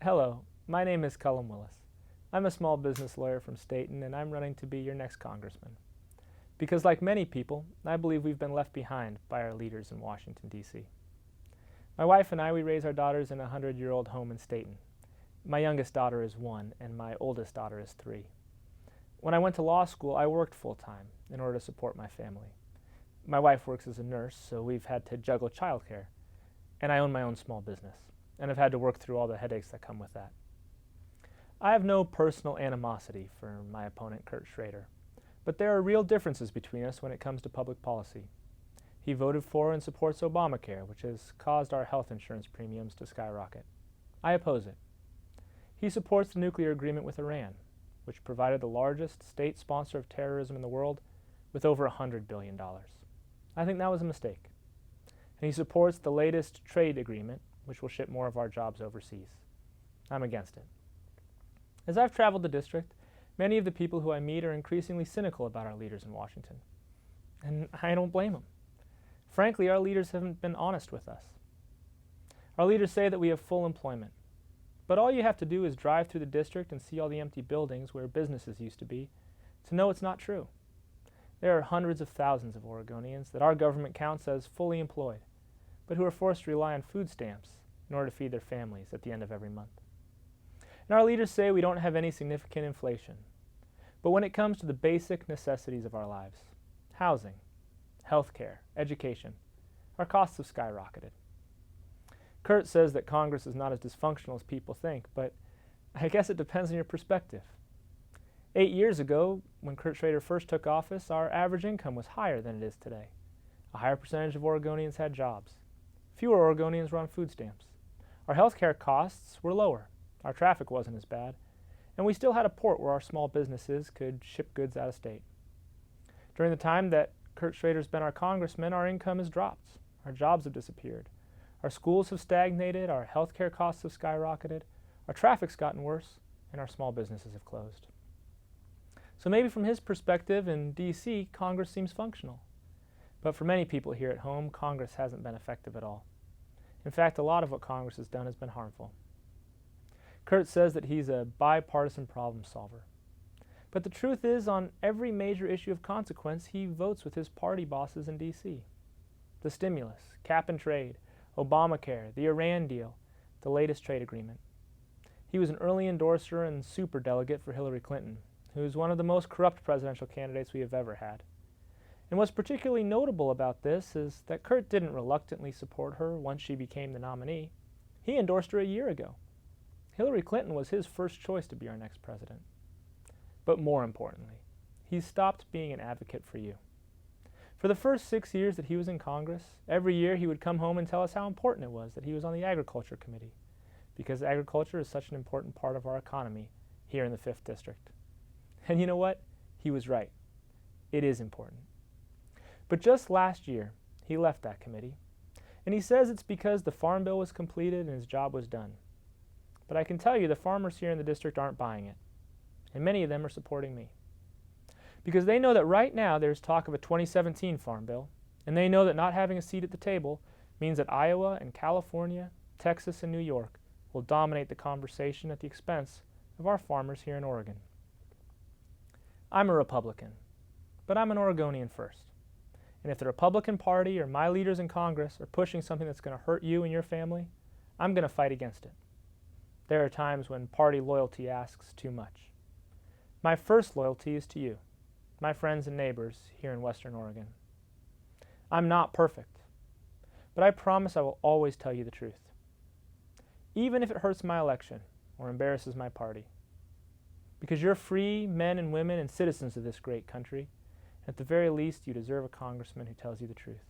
Hello, my name is Colm Willis. I'm a small business lawyer from Staten, and I'm running to be your next congressman. Because like many people, I believe we've been left behind by our leaders in Washington, D.C. My wife and I, we raise our daughters in a 100-year-old home in Staten. My youngest daughter is 1, and my oldest daughter is 3. When I went to law school, I worked full-time in order to support my family. My wife works as a nurse, so we've had to juggle childcare, and I own my own small business, and have had to work through all the headaches that come with that. I have no personal animosity for my opponent, Kurt Schrader, but there are real differences between us when it comes to public policy. He voted for and supports Obamacare, which has caused our health insurance premiums to skyrocket. I oppose it. He supports the nuclear agreement with Iran, which provided the largest state sponsor of terrorism in the world with over $100 billion. I think that was a mistake. And he supports the latest trade agreement, which will ship more of our jobs overseas. I'm against it. As I've traveled the district, many of the people who I meet are increasingly cynical about our leaders in Washington. And I don't blame them. Frankly, our leaders haven't been honest with us. Our leaders say that we have full employment. But all you have to do is drive through the district and see all the empty buildings where businesses used to be to know it's not true. There are hundreds of thousands of Oregonians that our government counts as fully employed, but who are forced to rely on food stamps in order to feed their families at the end of every month. And our leaders say we don't have any significant inflation. But when it comes to the basic necessities of our lives, housing, health care, education, our costs have skyrocketed. Kurt says that Congress is not as dysfunctional as people think, but I guess it depends on your perspective. 8 years ago, when Kurt Schrader first took office, our average income was higher than it is today. A higher percentage of Oregonians had jobs. Fewer Oregonians were on food stamps. Our health care costs were lower. Our traffic wasn't as bad. And we still had a port where our small businesses could ship goods out of state. During the time that Kurt Schrader's been our congressman, our income has dropped. Our jobs have disappeared. Our schools have stagnated. Our health care costs have skyrocketed. Our traffic's gotten worse. And our small businesses have closed. So maybe from his perspective in D.C., Congress seems functional. But for many people here at home, Congress hasn't been effective at all. In fact, a lot of what Congress has done has been harmful. Kurt says that he's a bipartisan problem solver. But the truth is, on every major issue of consequence, he votes with his party bosses in D.C. The stimulus, cap and trade, Obamacare, the Iran deal, the latest trade agreement. He was an early endorser and superdelegate for Hillary Clinton, who's one of the most corrupt presidential candidates we have ever had. And what's particularly notable about this is that Kurt didn't reluctantly support her once she became the nominee. He endorsed her a year ago. Hillary Clinton was his first choice to be our next president. But more importantly, he's stopped being an advocate for you. For the first 6 years that he was in Congress, every year he would come home and tell us how important it was that he was on the Agriculture Committee, because agriculture is such an important part of our economy here in the 5th District. And you know what? He was right. It is important. But just last year, he left that committee, and he says it's because the Farm Bill was completed and his job was done. But I can tell you the farmers here in the district aren't buying it, and many of them are supporting me. Because they know that right now there's talk of a 2017 Farm Bill, and they know that not having a seat at the table means that Iowa and California, Texas and New York will dominate the conversation at the expense of our farmers here in Oregon. I'm a Republican, but I'm an Oregonian first. And if the Republican Party or my leaders in Congress are pushing something that's going to hurt you and your family, I'm going to fight against it. There are times when party loyalty asks too much. My first loyalty is to you, my friends and neighbors here in Western Oregon. I'm not perfect, but I promise I will always tell you the truth, even if it hurts my election or embarrasses my party. Because you're free men and women and citizens of this great country. At the very least, you deserve a congressman who tells you the truth.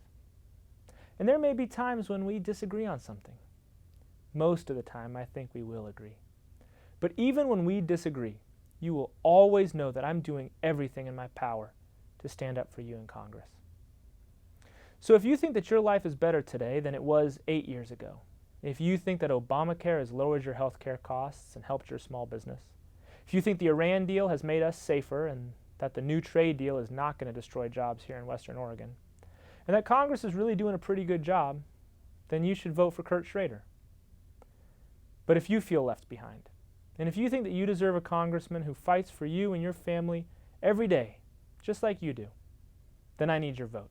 And there may be times when we disagree on something. Most of the time, I think we will agree. But even when we disagree, you will always know that I'm doing everything in my power to stand up for you in Congress. So if you think that your life is better today than it was 8 years ago, if you think that Obamacare has lowered your health care costs and helped your small business, if you think the Iran deal has made us safer and that the new trade deal is not going to destroy jobs here in Western Oregon, and that Congress is really doing a pretty good job, then you should vote for Kurt Schrader. But if you feel left behind, and if you think that you deserve a congressman who fights for you and your family every day, just like you do, then I need your vote.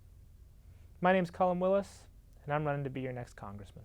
My name's Colm Willis, and I'm running to be your next congressman.